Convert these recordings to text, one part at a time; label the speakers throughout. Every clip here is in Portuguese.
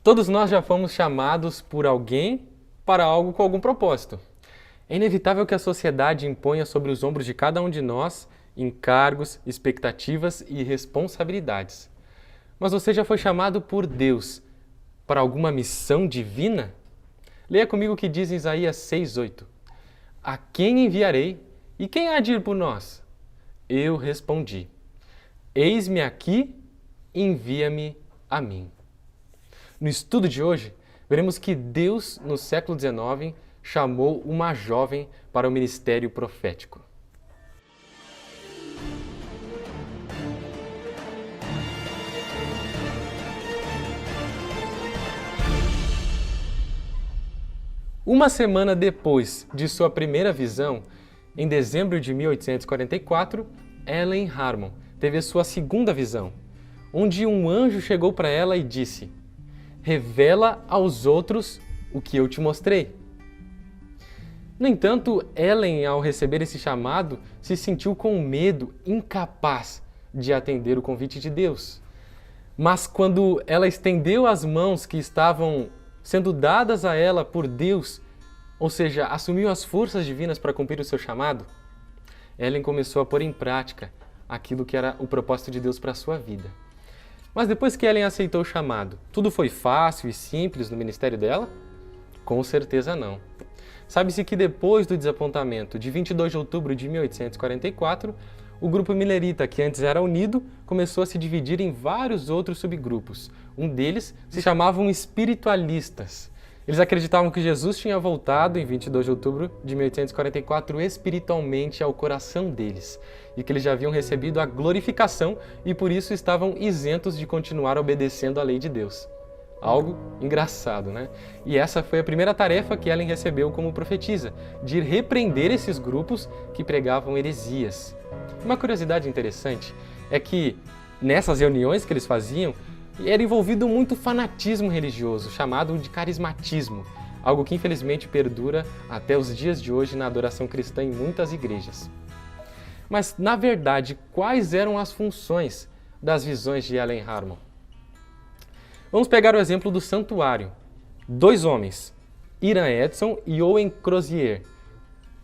Speaker 1: Todos nós já fomos chamados por alguém para algo com algum propósito. É inevitável que a sociedade imponha sobre os ombros de cada um de nós encargos, expectativas e responsabilidades. Mas você já foi chamado por Deus para alguma missão divina? Leia comigo o que diz em Isaías 6:8. A quem enviarei e quem há de ir por nós? Eu respondi: eis-me aqui, envia-me a mim. No estudo de hoje, veremos que Deus, no século XIX, chamou uma jovem para o ministério profético. Uma semana depois de sua primeira visão, em dezembro de 1844, Ellen Harmon teve sua segunda visão, onde um anjo chegou para ela e disse: revela aos outros o que eu te mostrei. No entanto, Ellen, ao receber esse chamado, se sentiu com medo, incapaz de atender o convite de Deus. Mas quando ela estendeu as mãos que estavam sendo dadas a ela por Deus, ou seja, assumiu as forças divinas para cumprir o seu chamado, Ellen começou a pôr em prática aquilo que era o propósito de Deus para a sua vida. Mas depois que Ellen aceitou o chamado, tudo foi fácil e simples no ministério dela? Com certeza não. Sabe-se que depois do desapontamento de 22 de outubro de 1844, o grupo milerita, que antes era unido, começou a se dividir em vários outros subgrupos. Um deles se chamavam espiritualistas. Eles acreditavam que Jesus tinha voltado em 22 de outubro de 1844 espiritualmente ao coração deles e que eles já haviam recebido a glorificação e por isso estavam isentos de continuar obedecendo à lei de Deus. Algo engraçado, né? E essa foi a primeira tarefa que Ellen recebeu como profetisa, de ir repreender esses grupos que pregavam heresias. Uma curiosidade interessante é que nessas reuniões que eles faziam, era envolvido muito fanatismo religioso, chamado de carismatismo, algo que infelizmente perdura até os dias de hoje na adoração cristã em muitas igrejas. Mas, na verdade, quais eram as funções das visões de Ellen Harmon? Vamos pegar o exemplo do santuário. Dois homens, Hiram Edson e Owen Crozier.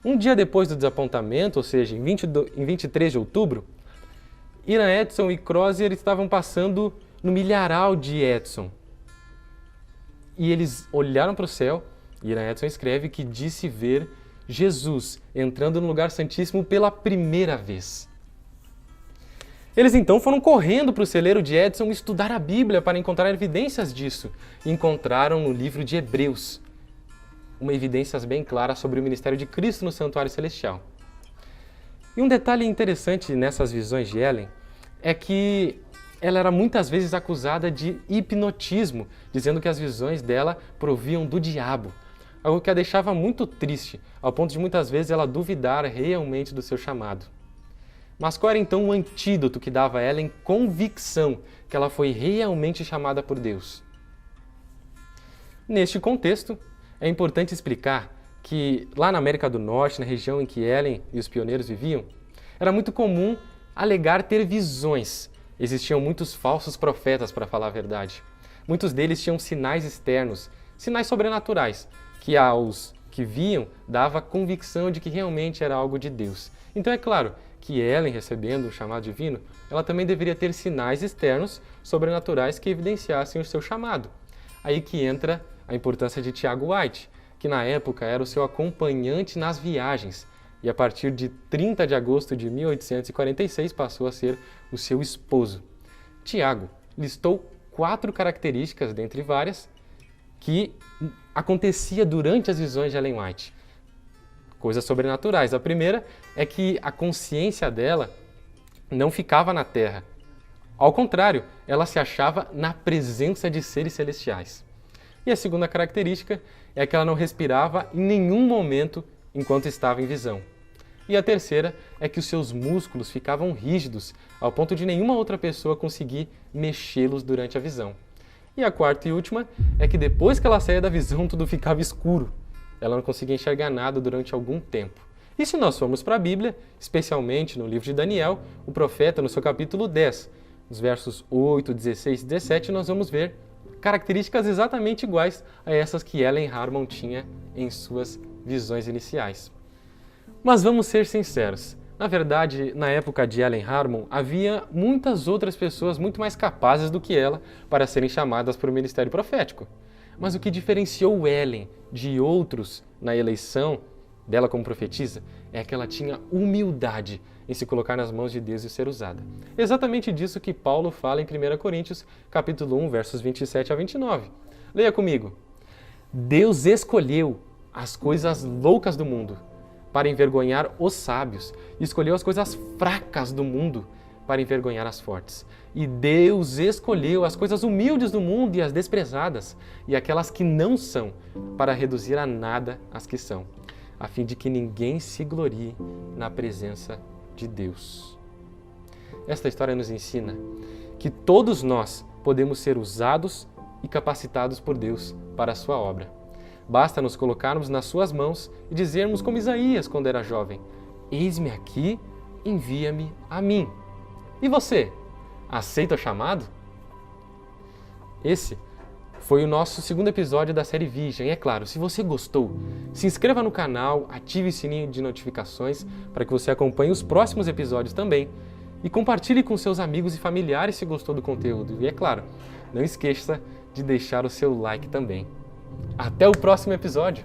Speaker 1: Um dia depois do desapontamento, ou seja, em 23 de outubro, Hiram Edson e Crozier estavam passando no milharal de Edson. E eles olharam para o céu, e Hiram Edson escreve que disse ver Jesus entrando no lugar santíssimo pela primeira vez. Eles então foram correndo para o celeiro de Edson estudar a Bíblia para encontrar evidências disso. E encontraram no livro de Hebreus uma evidência bem clara sobre o ministério de Cristo no santuário celestial. E um detalhe interessante nessas visões de Ellen é que ela era muitas vezes acusada de hipnotismo, dizendo que as visões dela proviam do diabo, algo que a deixava muito triste, ao ponto de muitas vezes ela duvidar realmente do seu chamado. Mas qual era então o antídoto que dava a Ellen convicção que ela foi realmente chamada por Deus? Neste contexto, é importante explicar que lá na América do Norte, na região em que Ellen e os pioneiros viviam, era muito comum alegar ter visões. Existiam muitos falsos profetas, para falar a verdade. Muitos deles tinham sinais externos, sinais sobrenaturais, que aos que viam dava convicção de que realmente era algo de Deus. Então é claro que Ellen, recebendo o chamado divino, ela também deveria ter sinais externos sobrenaturais que evidenciassem o seu chamado. Aí que entra a importância de Tiago White, que na época era o seu acompanhante nas viagens, e a partir de 30 de agosto de 1846 passou a ser o seu esposo. Tiago listou 4 características, dentre várias, que acontecia durante as visões de Ellen White. Coisas sobrenaturais. A primeira é que a consciência dela não ficava na Terra. Ao contrário, ela se achava na presença de seres celestiais. E a segunda característica é que ela não respirava em nenhum momento enquanto estava em visão. E a terceira é que os seus músculos ficavam rígidos, ao ponto de nenhuma outra pessoa conseguir mexê-los durante a visão. E a quarta e última é que depois que ela saía da visão, tudo ficava escuro. Ela não conseguia enxergar nada durante algum tempo. E se nós formos para a Bíblia, especialmente no livro de Daniel, o profeta, no seu capítulo 10, nos versos 8, 16 e 17, nós vamos ver características exatamente iguais a essas que Ellen Harmon tinha em suas visões iniciais. Mas vamos ser sinceros, na verdade, na época de Ellen Harmon, havia muitas outras pessoas muito mais capazes do que ela para serem chamadas para o ministério profético. Mas o que diferenciou Ellen de outros na eleição dela como profetisa é que ela tinha humildade em se colocar nas mãos de Deus e ser usada. Exatamente disso que Paulo fala em 1 Coríntios, capítulo 1, versos 27 a 29. Leia comigo. Deus escolheu as coisas loucas do mundo para envergonhar os sábios, e escolheu as coisas fracas do mundo para envergonhar as fortes. E Deus escolheu as coisas humildes do mundo e as desprezadas, e aquelas que não são, para reduzir a nada as que são, a fim de que ninguém se glorie na presença de Deus. Esta história nos ensina que todos nós podemos ser usados e capacitados por Deus para a sua obra. Basta nos colocarmos nas suas mãos e dizermos como Isaías quando era jovem: eis-me aqui, envia-me a mim. E você, aceita o chamado? Esse foi o nosso segundo episódio da série Vision. E é claro, se você gostou, se inscreva no canal, ative o sininho de notificações para que você acompanhe os próximos episódios também. E compartilhe com seus amigos e familiares se gostou do conteúdo. E é claro, não esqueça de deixar o seu like também. Até o próximo episódio!